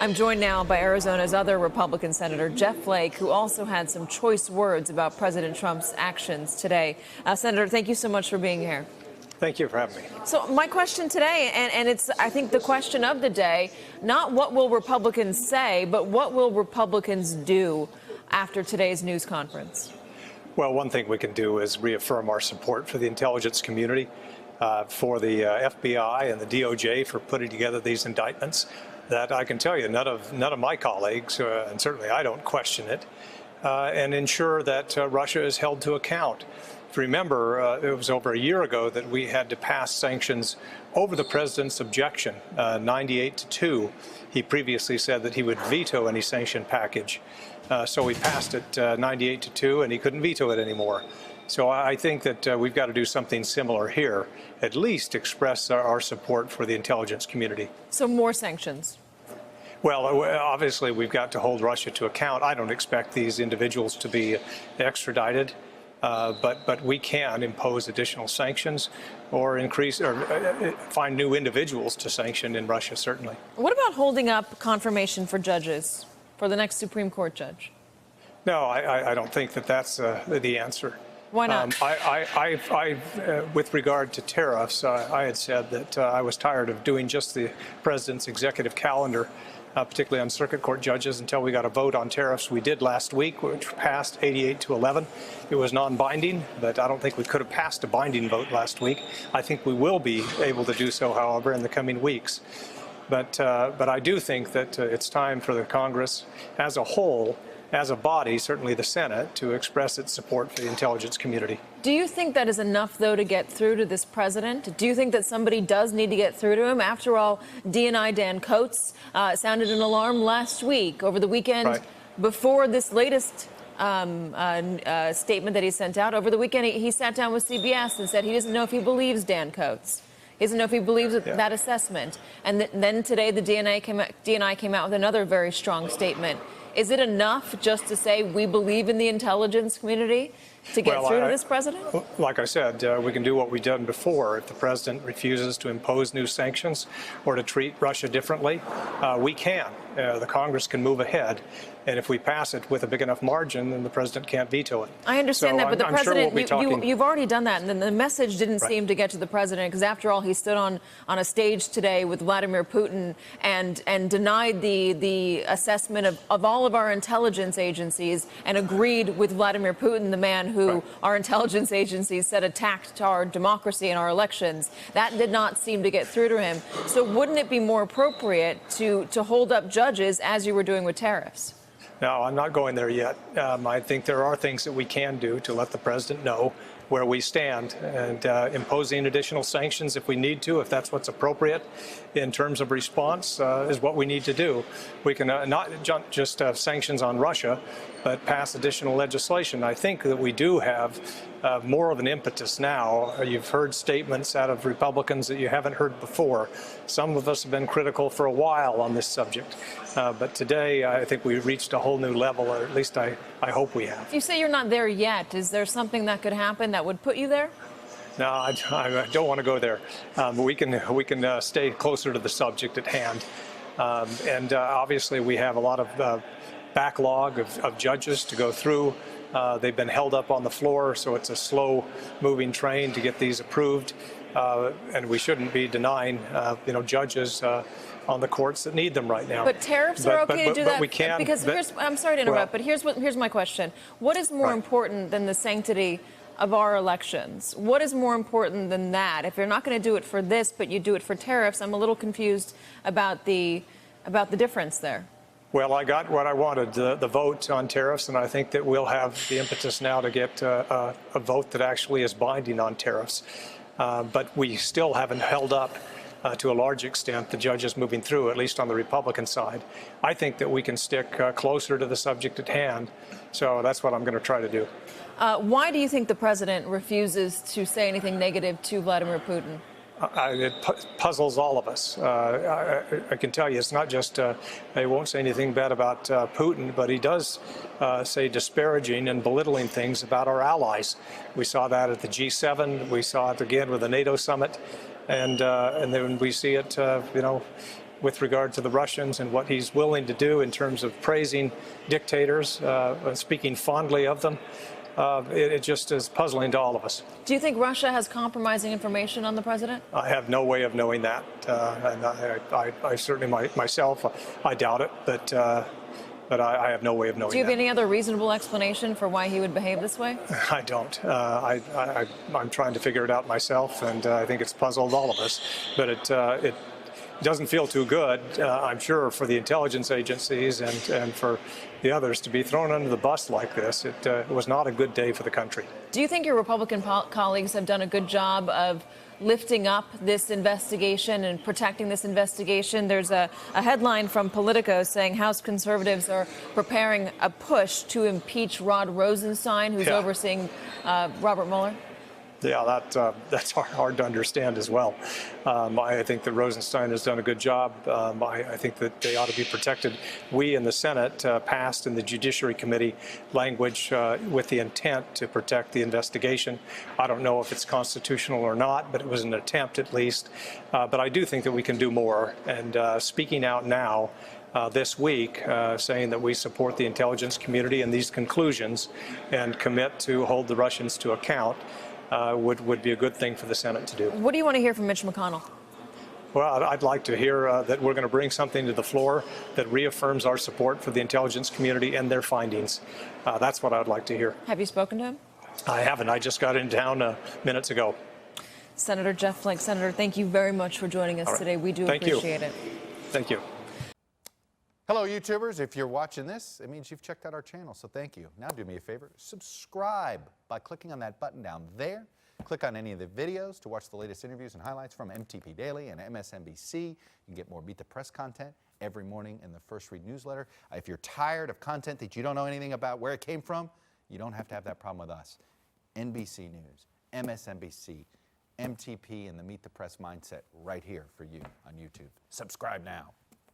I'm joined now by Arizona's other Republican Senator Jeff Flake, who also had some choice words about President Trump's actions today. Senator, thank you so much for being here. Thank you for having me. So my question today, and it's, I think, the question of the day, not what will Republicans say, but what will Republicans do after today's news conference? Well, one thing we can do is reaffirm our support for the intelligence community, for the FBI and the DOJ for putting together these indictments. That I can tell you, none of my colleagues, and certainly I don't question it, and ensure that Russia is held to account. If you remember, it was over a year ago that we had to pass sanctions over the president's objection, 98-2. He previously said that he would veto any sanction package. So we passed it 98-2, and he couldn't veto it anymore. So I think that we've got to do something similar here, at least express our support for the intelligence community. So more sanctions? Well, obviously, we've got to hold Russia to account. I don't expect these individuals to be extradited, but we can impose additional sanctions or increase or find new individuals to sanction in Russia, certainly. What about holding up confirmation for judges, for the next Supreme Court judge? No, I don't think that that's the answer. Why not? With regard to tariffs, I had said that I was tired of doing just the president's executive calendar, particularly on circuit court judges, until we got a vote on tariffs. We did last week, which passed 88-11. It was non-binding, but I don't think we could have passed a binding vote last week. I think we will be able to do so, however, in the coming weeks. But I do think that it's time for the Congress as a whole, as a body, certainly the Senate, to express its support for the intelligence community. Do you think that is enough, though, to get through to this president? Do you think that somebody does need to get through to him? After all, DNI Dan Coats sounded an alarm last week, over the weekend, right before this latest statement that he sent out. Over the weekend, he sat down with CBS and said he doesn't know if he believes Dan Coats. He doesn't know if he believes that assessment. And then today, the DNI came out with another very strong statement. Is it enough just to say we believe in the intelligence community to get through to this president? Like I said, we can do what we've done before. If the president refuses to impose new sanctions or to treat Russia differently, we can. The Congress can move ahead. And if we pass it with a big enough margin, then the president can't veto it. I understand that, but the president, sure you've already done that, and then the message didn't seem to get to the president, because after all, he stood on a stage today with Vladimir Putin and denied the assessment of all of our intelligence agencies and agreed with Vladimir Putin, the man who our intelligence agencies said attacked our democracy and our elections. That did not seem to get through to him. So wouldn't it be more appropriate to hold up judges as you were doing with tariffs? No, I'm not going there yet. I think there are things that we can do to let the president know where we stand, and imposing additional sanctions if we need to, if that's what's appropriate in terms of response, is what we need to do. We can not just have sanctions on Russia, but pass additional legislation. I think that we do have more of an impetus now. You've heard statements out of Republicans that you haven't heard before. Some of us have been critical for a while on this subject, but today I think we've reached a whole new level, or at least I hope we have. You say you're not there yet. Is there something that could happen that would put you there? No, I don't want to go there. We can stay closer to the subject at hand, and obviously we have a lot of backlog of judges to go through. They've been held up on the floor, so it's a slow-moving train to get these approved, and we shouldn't be denying, judges on the courts that need them right now. But tariffs are okay to do that? We can. Because I'm sorry to interrupt, but here's my question. What is more important than the sanctity of our elections? What is more important than that? If you're not going to do it for this, but you do it for tariffs, I'm a little confused about the difference there. Well, I got what I wanted, the vote on tariffs, and I think that we'll have the impetus now to get a vote that actually is binding on tariffs. But we still haven't held up, to a large extent, the judges moving through, at least on the Republican side. I think that we can stick closer to the subject at hand, so that's what I'm going to try to do. Why do you think the president refuses to say anything negative to Vladimir Putin? It puzzles all of us. I can tell you, it's not just he won't say anything bad about Putin, but he does say disparaging and belittling things about our allies. We saw that at the G7. We saw it again with the NATO summit, and then we see it, with regard to the Russians and what he's willing to do in terms of praising dictators, speaking fondly of them. It just is puzzling to all of us. Do you think Russia has compromising information on the president? I have no way of knowing that, and I certainly myself, I doubt it, but I have no way of knowing that. Do you have any other reasonable explanation for why he would behave this way? I don't. I'm trying to figure it out myself, and I think it's puzzled all of us. But it doesn't feel too good, I'm sure, for the intelligence agencies and for the others to be thrown under the bus like this. It was not a good day for the country. Do you think your Republican colleagues have done a good job of lifting up this investigation and protecting this investigation? There's a headline from Politico saying House conservatives are preparing a push to impeach Rod Rosenstein, who's overseeing Robert Mueller. Yeah, that's hard to understand as well. I think that Rosenstein has done a good job. I think that they ought to be protected. We in the Senate passed in the Judiciary Committee language with the intent to protect the investigation. I don't know if it's constitutional or not, but it was an attempt at least. But I do think that we can do more. And speaking out now, this week, saying that we support the intelligence community and these conclusions and commit to hold the Russians to account, would be a good thing for the Senate to do. What do you want to hear from Mitch McConnell? Well, I'd like to hear that we're going to bring something to the floor that reaffirms our support for the intelligence community and their findings. That's what I'd like to hear. Have you spoken to him? I haven't. I just got in town minutes ago. Senator Jeff Flake. Senator, thank you very much for joining us today. We do appreciate it. Thank you. Hello, YouTubers. If you're watching this, it means you've checked out our channel, so thank you. Now do me a favor, subscribe by clicking on that button down there. Click on any of the videos to watch the latest interviews and highlights from MTP Daily and MSNBC. You can get more Meet the Press content every morning in the First Read newsletter. If you're tired of content that you don't know anything about where it came from, you don't have to have that problem with us. NBC News, MSNBC, MTP, and the Meet the Press mindset right here for you on YouTube. Subscribe now.